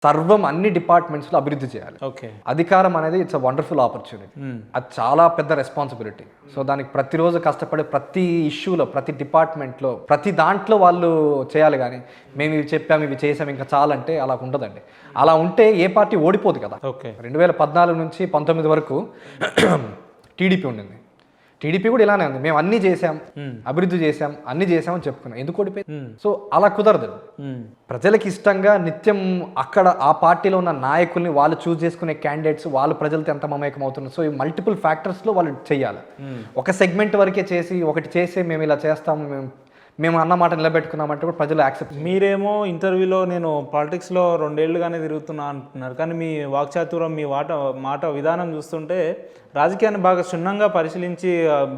సర్వం అన్ని డిపార్ట్మెంట్స్లో అభివృద్ధి చేయాలి. ఓకే. అధికారం అనేది ఇట్స్ అ వండర్ఫుల్ ఆపర్చునిటీ. అది చాలా పెద్ద రెస్పాన్సిబిలిటీ. సో దానికి ప్రతిరోజు కష్టపడే ప్రతి ఇష్యూలో, ప్రతి డిపార్ట్మెంట్లో, ప్రతి దాంట్లో వాళ్ళు చేయాలి. కానీ మేము ఇవి చెప్పాము, ఇవి చేసాము, ఇంకా చాలంటే అలా ఉండదండి. అలా ఉంటే ఏ పార్టీ ఓడిపోదు కదా. ఓకే. 2014 నుంచి 19 వరకు టీడీపీ ఉండింది. టీడీపీ కూడా ఇలానే ఉంది. మేము అన్ని చేసాం, అభివృద్ధి చేసాం, అన్ని చేసామని చెప్పుకున్నాం. ఎందుకు ఓడిపోయింది? సో అలా కుదరదు. ప్రజలకు ఇష్టంగా నిత్యం అక్కడ ఆ పార్టీలో ఉన్న నాయకుల్ని వాళ్ళు చూస్ చేసుకునే క్యాండిడేట్స్ వాళ్ళు ప్రజలతో ఎంత మమేకం అవుతున్నారు. సో ఈ మల్టిపుల్ ఫ్యాక్టర్స్లో వాళ్ళు చేయాలి. ఒక సెగ్మెంట్ వరకే చేసి ఒకటి చేసి మేము ఇలా చేస్తాము, మేము అన్నమాట నిలబెట్టుకున్నామంటే కూడా ప్రజలు యాక్సెప్ట్. మీరేమో ఇంటర్వ్యూలో నేను పాలిటిక్స్లో 2 ఏళ్ళుగానే తిరుగుతున్నా అంటున్నారు, కానీ మీ వాక్చాతుర్యం, మీ మాట విధానం చూస్తుంటే రాజకీయాన్ని బాగా క్షుణ్ణంగా పరిశీలించి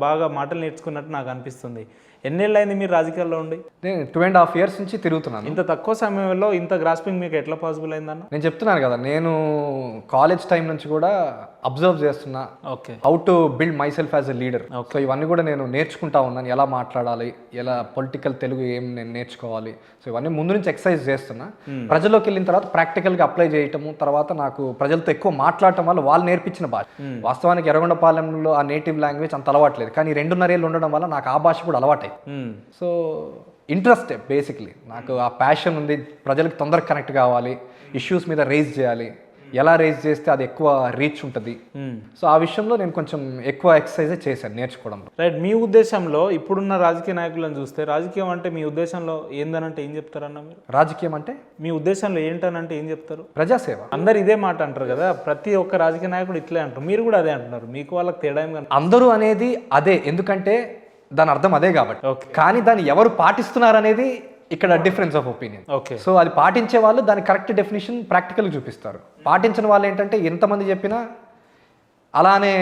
బాగా మాటలు నేర్చుకున్నట్టు నాకు అనిపిస్తుంది. ఎన్నేళ్ళు అయింది మీరు రాజకీయాల్లో ఉండి? నేను 2.5 years నుంచి తిరుగుతున్నాను. ఇంత తక్కువ సమయంలో ఇంత గ్రాస్పింగ్ మీకు ఎట్లా పాసిబుల్ అయిందన్న? నేను చెప్తున్నాను కదా, నేను కాలేజ్ టైం నుంచి కూడా అబ్జర్వ్ చేస్తున్నా. Okay. How to build my self as a leader. So ఇవన్నీ కూడా నేను నేర్చుకుంటా ఉన్నాను. ఎలా మాట్లాడాలి, ఎలా పొలిటికల్ తెలుగు ఏం నేను నేర్చుకోవాలి. సో ఇవన్నీ ముందు నుంచి ఎక్సర్సైజ్ చేస్తున్నా. ప్రజల్లోకి వెళ్ళిన తర్వాత ప్రాక్టికల్గా అప్లై చేయటము, తర్వాత నాకు ప్రజలతో ఎక్కువ మాట్లాడటం వల్ల వాళ్ళు నేర్పించిన భాష. వాస్తవానికి ఎర్రగొండపాలెంలో ఆ నేటివ్ లాంగ్వేజ్ అంత అలవాట్లేదు, కానీ 2.5 ఏళ్ళు ఉండడం వల్ల నాకు ఆ భాష కూడా అలవాటైంది. సో ఇంట్రెస్టే బేసిక్లీ. నాకు ఆ ప్యాషన్ ఉంది. ప్రజలకు తొందరగా కనెక్ట్ కావాలి, ఇష్యూస్ మీద రేజ్ చేయాలి, ఎలా రేజ్ చేస్తే అది ఎక్కువ రీచ్ ఉంటుంది. సో ఆ విషయంలో నేను కొంచెం ఎక్కువ ఎక్సర్సైజ్ చేశాను నేర్చుకోవడంలో. రైట్. మీ ఉద్దేశంలో ఇప్పుడున్న రాజకీయ నాయకులను చూస్తే రాజకీయం అంటే మీ ఉద్దేశంలో ఏందనంటే ఏం చెప్తారన్న మీరు? రాజకీయం అంటే మీ ఉద్దేశంలో ఏంటనంటే ఏం చెప్తారు? ప్రజాసేవ. అందరు ఇదే మాట అంటారు కదా, ప్రతి ఒక్క రాజకీయ నాయకుడు ఇట్లే అంటారు, మీరు కూడా అదే అంటున్నారు. మీకు వాళ్ళకి తేడా ఏం? అందరూ అనేది అదే, ఎందుకంటే దాని అర్థం అదే కాబట్టి. కానీ దాన్ని ఎవరు పాటిస్తున్నారు అనేది ఇక్కడ difference of opinion. Okay. So అది పాటించే వాళ్ళు దాని కరెక్ట్ డెఫినేషన్ ప్రాక్టికల్గా చూపిస్తారు. పాటించిన వాళ్ళు ఏంటంటే ఎంతమంది చెప్పినా అలానే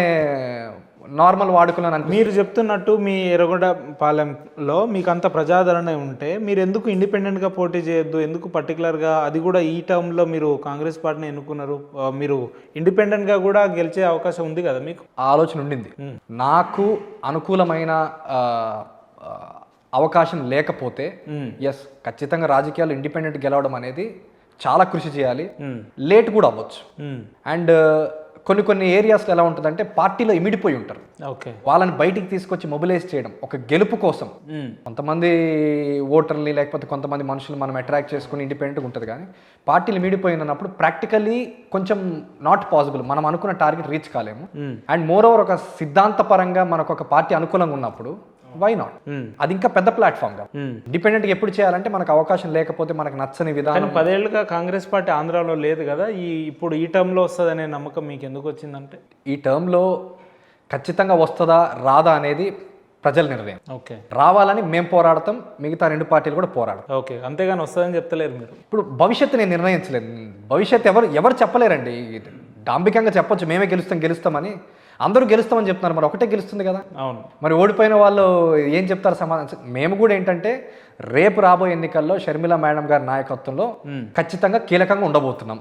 నార్మల్ వాడుకున్నాను. మీరు చెప్తున్నట్టు మీ ఎర్రగొండపాలెంలో మీకు అంత ప్రజాదరణ ఉంటే మీరు ఎందుకు ఇండిపెండెంట్గా పోటీ చేయొద్దు? ఎందుకు పర్టికులర్గా అది కూడా ఈ టర్మ్లో మీరు కాంగ్రెస్ పార్టీని ఎన్నుకున్నారు, మీరు ఇండిపెండెంట్గా కూడా గెలిచే అవకాశం ఉంది కదా మీకు? ఆలోచన ఉండింది. నాకు అనుకూలమైన అవకాశం లేకపోతే ఎస్, ఖచ్చితంగా రాజకీయాలు ఇండిపెండెంట్ గెలవడం అనేది చాలా కృషి చేయాలి, లేట్ కూడా అవ్వచ్చు. అండ్ కొన్ని ఏరియాస్లో ఎలా ఉంటుందంటే పార్టీలో ఇమిడిపోయి ఉంటారు. ఓకే. వాళ్ళని బయటికి తీసుకొచ్చి మొబిలైజ్ చేయడం ఒక గెలుపు కోసం, కొంతమంది ఓటర్ని లేకపోతే కొంతమంది మనుషులు మనం అట్రాక్ట్ చేసుకుని ఇండిపెండెంట్గా ఉంటుంది. కానీ పార్టీలు ఇమిడిపోయినప్పుడు ప్రాక్టికల్లీ కొంచెం నాట్ పాసిబుల్, మనం అనుకున్న టార్గెట్ రీచ్ కాలేము. అండ్ మోర్ ఓవర్ ఒక సిద్ధాంతపరంగా మనకు ఒక పార్టీ అనుకూలంగా ఉన్నప్పుడు వై నాట్, అది ఇంకా పెద్ద ప్లాట్ఫామ్ గా. ఇండిపెండెంట్ ఎప్పుడు చేయాలంటే మనకు అవకాశం లేకపోతే మనకు నచ్చని విధానం. 10 ఏళ్ళుగా కాంగ్రెస్ పార్టీ ఆంధ్రాలో లేదు కదా, ఇప్పుడు ఈ టర్మ్లో వస్తుంది అనే నమ్మకం మీకు ఎందుకు వచ్చిందంటే? ఈ టర్మ్లో ఖచ్చితంగా వస్తుందా రాదా అనేది ప్రజల నిర్ణయం. ఓకే. రావాలని మేము పోరాడతాం, మిగతా 2 పార్టీలు కూడా పోరాడతాం. ఓకే. అంతేగాని వస్తుందని చెప్తలేరు మీరు. ఇప్పుడు భవిష్యత్తు నేను నిర్ణయించలేదు. భవిష్యత్తు ఎవరు చెప్పలేరండి. డాంబికంగా చెప్పొచ్చు మేమే గెలుస్తామని, అందరూ గెలుస్తామని చెప్తున్నారు, మరి ఒకటే గెలుస్తుంది కదా. అవును. మరి ఓడిపోయిన వాళ్ళు ఏం చెప్తారు సమాధానం? మేము కూడా ఏంటంటే రేపు రాబోయే ఎన్నికల్లో షర్మిల మేడం గారి నాయకత్వంలో ఖచ్చితంగా కీలకంగా ఉండబోతున్నాం.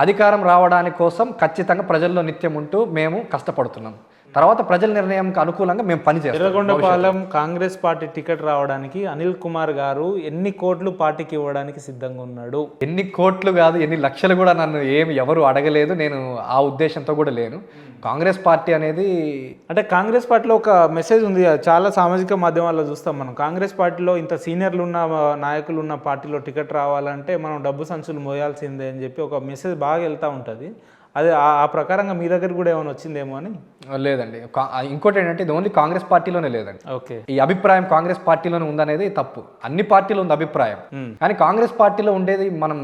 అధికారం రావడానికి కోసం ఖచ్చితంగా ప్రజల్లో నిత్యం ఉంటూ మేము కష్టపడుతున్నాం. తర్వాత ప్రజల నిర్ణయంకి అనుకూలంగా మేము పనిచేస్తాం. ఎర్రగొండపాలెం కాంగ్రెస్ పార్టీ టికెట్ రావడానికి అనిల్ కుమార్ గారు ఎన్ని కోట్లు పార్టీకి ఇవ్వడానికి సిద్ధంగా ఉన్నాడు? ఎన్ని కోట్లు కాదు, ఎన్ని లక్షలు కూడా నన్ను ఎవరు అడగలేదు. నేను ఆ ఉద్దేశంతో కూడా లేను. కాంగ్రెస్ పార్టీ అనేది అంటే కాంగ్రెస్ పార్టీలో ఒక మెసేజ్ ఉంది, చాలా సామాజిక మాధ్యమాల్లో చూస్తాం మనం. కాంగ్రెస్ పార్టీలో ఇంత సీనియర్లు ఉన్న నాయకులు ఉన్న పార్టీలో టికెట్ రావాలంటే మనం డబ్బు సంచులు మోయాల్సిందే అని చెప్పి ఒక మెసేజ్ బాగా వెళ్తూ ఉంటుంది. అదే ఆ ప్రకారంగా మీ దగ్గర కూడా ఏమైనా వచ్చిందేమో అని? లేదండి. ఇంకోటి ఏంటంటే ఇది ఓన్లీ కాంగ్రెస్ పార్టీలోనే లేదండి. ఓకే. ఈ అభిప్రాయం కాంగ్రెస్ పార్టీలోనే ఉందనేది తప్పు. అన్ని పార్టీలో ఉంది అభిప్రాయం, కానీ కాంగ్రెస్ పార్టీలో ఉండేది మనం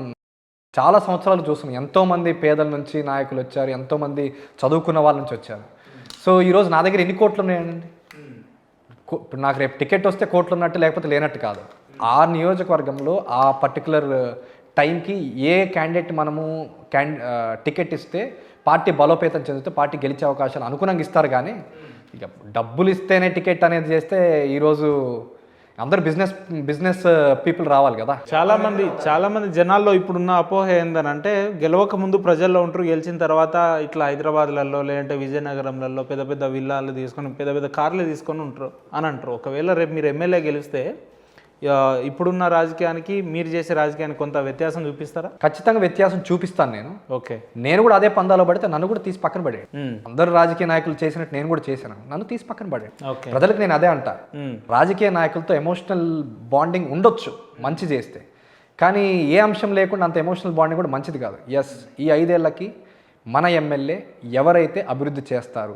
చాలా సంవత్సరాలు చూస్తున్నాం. ఎంతోమంది పేదల నుంచి నాయకులు వచ్చారు, ఎంతోమంది చదువుకున్న వాళ్ళ నుంచి వచ్చారు. సో ఈరోజు నా దగ్గర ఎన్ని కోట్లు ఉన్నాయండి? ఇప్పుడు నాకు రేపు టికెట్ వస్తే కోట్లు ఉన్నట్టు, లేకపోతే లేనట్టు కాదు. ఆ నియోజకవర్గంలో ఆ పర్టికులర్ టైంకి ఏ క్యాండిడేట్ మనము టికెట్ ఇస్తే పార్టీ బలోపేతం చెందితే పార్టీ గెలిచే అవకాశాలు అనుగుణంగా ఇస్తారు. కానీ ఇక డబ్బులు ఇస్తేనే టికెట్ అనేది చేస్తే ఈరోజు అందరు బిజినెస్ పీపుల్ రావాలి కదా. చాలా మంది జనాల్లో ఇప్పుడున్న అపోహ ఏందనంటే గెలవక ముందు ప్రజల్లో ఉంటారు, గెలిచిన తర్వాత ఇట్లా హైదరాబాద్లలో లేదంటే విజయనగరంలలో పెద్ద పెద్ద విల్లాలు తీసుకొని పెద్ద పెద్ద కార్లు తీసుకొని ఉంటారు అని అంటారు. ఒకవేళ రేపు మీరు ఎమ్మెల్యే గెలిస్తే ఇప్పుడున్న రాజకీయానికి మీరు చేసే రాజకీయానికి కొంత వ్యత్యాసం చూపిస్తారా? ఖచ్చితంగా వ్యత్యాసం చూపిస్తాను నేను. ఓకే. నేను కూడా అదే పందాలో పడితే నన్ను కూడా తీసి పక్కన పడేది. అందరు రాజకీయ నాయకులు చేసినట్టు నేను కూడా చేశాను, నన్ను తీసి పక్కన పడేది. ఓకే. ప్రజలకు నేను అదే అంటా, రాజకీయ నాయకులతో ఎమోషనల్ బాండింగ్ ఉండొచ్చు మంచి చేస్తే, కానీ ఏ అంశం లేకుండా అంత ఎమోషనల్ బాండింగ్ కూడా మంచిది కాదు. ఎస్, ఈ 5 ఏళ్లకి మన ఎమ్మెల్యే ఎవరైతే అభివృద్ధి చేస్తారు,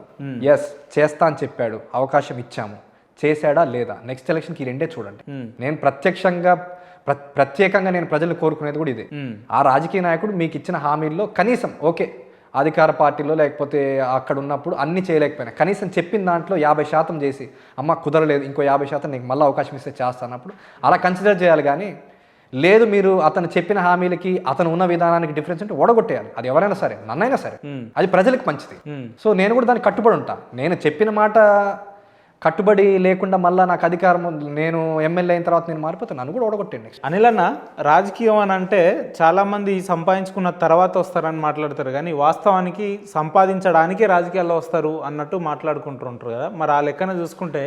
ఎస్ చేస్తా అని చెప్పాడు, అవకాశం ఇచ్చాము, చేశాడా లేదా, నెక్స్ట్ ఎలక్షన్కి ఈ రెండే చూడండి. నేను ప్రత్యేకంగా నేను ప్రజలు కోరుకునేది కూడా ఇదే. ఆ రాజకీయ నాయకుడు మీకు ఇచ్చిన హామీల్లో కనీసం ఓకే, అధికార పార్టీలో లేకపోతే అక్కడ ఉన్నప్పుడు అన్ని చేయలేకపోయినా కనీసం చెప్పిన దాంట్లో 50% చేసి, అమ్మ కుదరలేదు ఇంకో 50% నీకు మళ్ళీ అవకాశం ఇస్తే చేస్తానప్పుడు అలా కన్సిడర్ చేయాలి. కానీ లేదు, మీరు అతను చెప్పిన హామీలకి అతను ఉన్న విధానానికి డిఫరెన్స్ ఉంటే ఓడగొట్టేయాలి. అది ఎవరైనా సరే, నన్నైనా సరే, అది ప్రజలకు మంచిది. సో నేను కూడా దానికి కట్టుబడి ఉంటా. నేను చెప్పిన మాట కట్టుబడి లేకుండా మళ్ళీ నాకు అధికారం నేను ఎమ్మెల్యే అయిన తర్వాత నేను మారిపోతాను, నన్ను కూడా ఓడగొట్టండి. అనిల్ అన్న, రాజకీయం అని అంటే చాలామంది సంపాదించుకున్న తర్వాత వస్తారని మాట్లాడతారు, కానీ వాస్తవానికి సంపాదించడానికే రాజకీయాల్లో వస్తారు అన్నట్టు మాట్లాడుకుంటుంటారు కదా. మరి ఆ లెక్కన చూసుకుంటే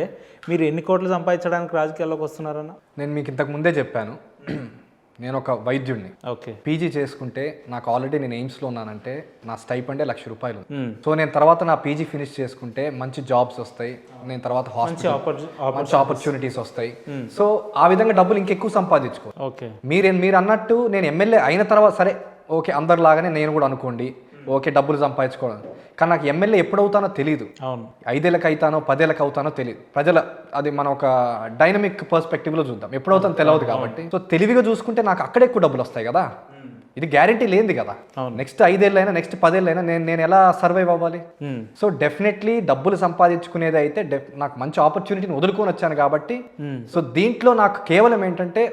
మీరు ఎన్ని కోట్లు సంపాదించడానికి రాజకీయాల్లోకి వస్తున్నారన్న? నేను మీకు ఇంతకు ముందే చెప్పాను, నేను ఒక వైద్యుడిని. ఓకే. పీజీ చేసుకుంటే నాకు ఆల్రెడీ నేను ఎయిమ్స్లో ఉన్నానంటే నా స్టైపెండే ₹1,00,000. సో నేను తర్వాత నా పీజీ ఫినిష్ చేసుకుంటే మంచి జాబ్స్ వస్తాయి, నేను తర్వాత మంచి ఆపర్చునిటీస్ వస్తాయి. సో ఆ విధంగా డబ్బులు ఇంకెక్కువ సంపాదించుకో. ఓకే. మీరు అన్నట్టు నేను ఎమ్మెల్యే అయిన తర్వాత సరే ఓకే, అందరిలాగానే నేను కూడా అనుకోండి ఓకే డబ్బులు సంపాదించుకోవడం, కానీ నాకు ఎమ్మెల్యే ఎప్పుడు అవుతానో తెలియదు. 5 ఏళ్ళకి అవుతానో 10 ఏళ్ళకి అవుతానో తెలియదు. అది మనం ఒక డైనమిక్ పర్స్పెక్టివ్లో చూద్దాం, ఎప్పుడు అవుతానో తెలియదు. కాబట్టి సో తెలివిగా చూసుకుంటే నాకు అక్కడే ఎక్కువ డబ్బులు వస్తాయి కదా, ఇది గ్యారంటీ లేనిది కదా. నెక్స్ట్ 5 ఏళ్ళైనా నెక్స్ట్ 10 ఏళ్ళైనా నేను ఎలా సర్వైవ్ అవ్వాలి? సో డెఫినెట్లీ డబ్బులు సంపాదించుకునేది అయితే నాకు మంచి ఆపర్చునిటీని వదులుకొని వచ్చాను కాబట్టి, సో దీంట్లో నాకు కేవలం ఏంటంటే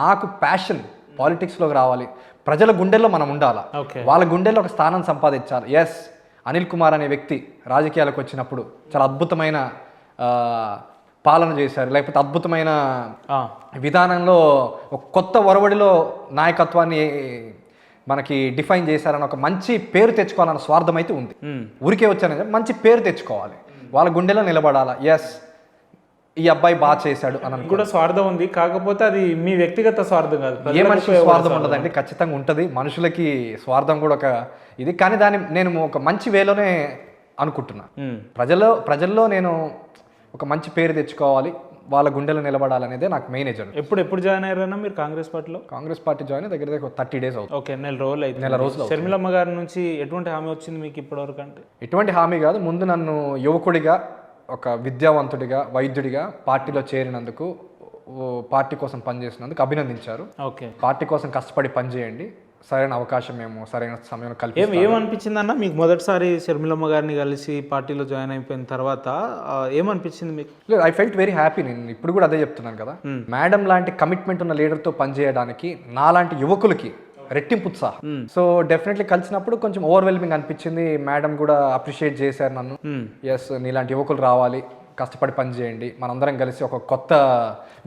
నాకు ప్యాషన్ పాలిటిక్స్లోకి రావాలి, ప్రజల గుండెల్లో మనం ఉండాలా, వాళ్ళ గుండెల్లో ఒక స్థానం సంపాదించాలి. ఎస్, అనిల్ కుమార్ అనే వ్యక్తి రాజకీయాలకు వచ్చినప్పుడు చాలా అద్భుతమైన పాలన చేశారు, లేకపోతే అద్భుతమైన విధానంలో ఒక కొత్త ఒరవడిలో నాయకత్వాన్ని మనకి డిఫైన్ చేశారని ఒక మంచి పేరు తెచ్చుకోవాలన్న స్వార్థం అయితే ఉంది. ఊరికే వచ్చానని మంచి పేరు తెచ్చుకోవాలి, వాళ్ళ గుండెలో నిలబడాలా. ఎస్, ఈ అబ్బాయి బాగా చేశాడు అని కూడా స్వార్థం ఉంది, కాకపోతే అది మీ వ్యక్తిగత స్వార్థం కాదు. ఏ మనిషి స్వార్థం ఉండదండి, ఖచ్చితంగా ఉంటుంది. మనుషులకి స్వార్థం కూడా ఒక ఇది, కానీ దాన్ని నేను ఒక మంచి వేలోనే అనుకుంటున్నా. ప్రజల్లో నేను ఒక మంచి పేరు తెచ్చుకోవాలి, వాళ్ళ గుండెలో నిలబడాలనేదే నాకు మెయిన్ ఎజెండా. ఎప్పుడు జాయిన్ అయ్యారన్నా మీరు కాంగ్రెస్ పార్టీలో? కాంగ్రెస్ పార్టీ జాయిన్ దగ్గర 30 days అవుతుంది. ఓకే, నెల రోజులు. షర్మిలమ్మ గారి నుంచి ఎటువంటి హామీ వచ్చింది మీకు ఇప్పటివరకు? అంటే ఎటువంటి హామీ కాదు, ముందు నన్ను యువకుడిగా, ఒక విద్యావంతుడిగా, వైద్యుడిగా పార్టీలో చేరినందుకు, పార్టీ కోసం పనిచేసినందుకు అభినందించారు. ఓకే. పార్టీ కోసం కష్టపడి పనిచేయండి, సరైన అవకాశం మేము సరైన సమయంలో కలిపి. ఏమనిపించింది అన్న మీకు మొదటిసారి షర్మిలమ్మ గారిని కలిసి పార్టీలో జాయిన్ అయిపోయిన తర్వాత ఏమనిపించింది మీకు? I felt very happy. నేను ఇప్పుడు కూడా అదే చెప్తున్నాను కదా, మేడం లాంటి కమిట్మెంట్ ఉన్న లీడర్తో పనిచేయడానికి నాలాంటి యువకులకి రెట్టింపు ఉత్సాహం. సో డెఫినెట్లీ కలిసినప్పుడు కొంచెం ఓవర్వెల్మింగ్ అనిపించింది. మేడం కూడా అప్రిషియేట్ చేశారు నన్ను. ఎస్, నీలాంటి యువకులు రావాలి, కష్టపడి పని చేయండి, మనందరం కలిసి ఒక కొత్త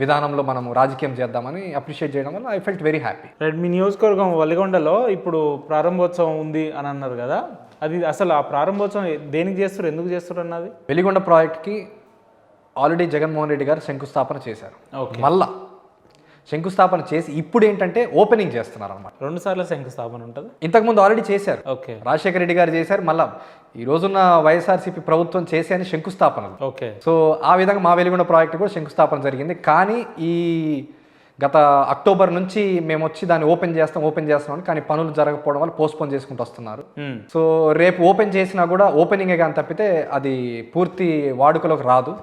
విధానంలో మనం రాజకీయం చేద్దామని అప్రిషియేట్ చేయడం వల్ల ఐ ఫెల్ట్ వెరీ హ్యాపీ. మీ నియోజకవర్గం వలిగొండలో ఇప్పుడు ప్రారంభోత్సవం ఉంది అని అన్నారు కదా, అది అసలు ఆ ప్రారంభోత్సవం దేనికి చేస్తారు, ఎందుకు చేస్తారు అన్నది? వెలిగొండ ప్రాజెక్ట్కి ఆల్రెడీ జగన్మోహన్ రెడ్డి గారు శంకుస్థాపన చేశారు. మళ్ళా శంకుస్థాపన చేసి ఇప్పుడు ఏంటంటే ఓపెనింగ్ చేస్తున్నారు అన్నమాట. 2 సార్లు శంకుస్థాపన ఉంటుంది. ఇంతకుముందు ఆల్రెడీ చేశారు. ఓకే. రాజశేఖర రెడ్డి గారు చేశారు, మళ్ళీ ఈ రోజున్న వైఎస్ఆర్సీపీ ప్రభుత్వం చేసే అని శంకుస్థాపనలు. ఓకే. సో ఆ విధంగా మా వెలిగొండ ప్రాజెక్టు కూడా శంకుస్థాపన జరిగింది. కానీ ఈ గత అక్టోబర్ నుంచి మేము వచ్చి దాన్ని ఓపెన్ చేస్తాం, కానీ పనులు జరగకపోవడం వల్ల పోస్ట్పోన్ చేసుకుంటూ వస్తున్నారు. సో రేపు ఓపెన్ చేసినా కూడా ఓపెనింగే కానీ తప్పితే అది పూర్తి వాడుకలోకి రాదు.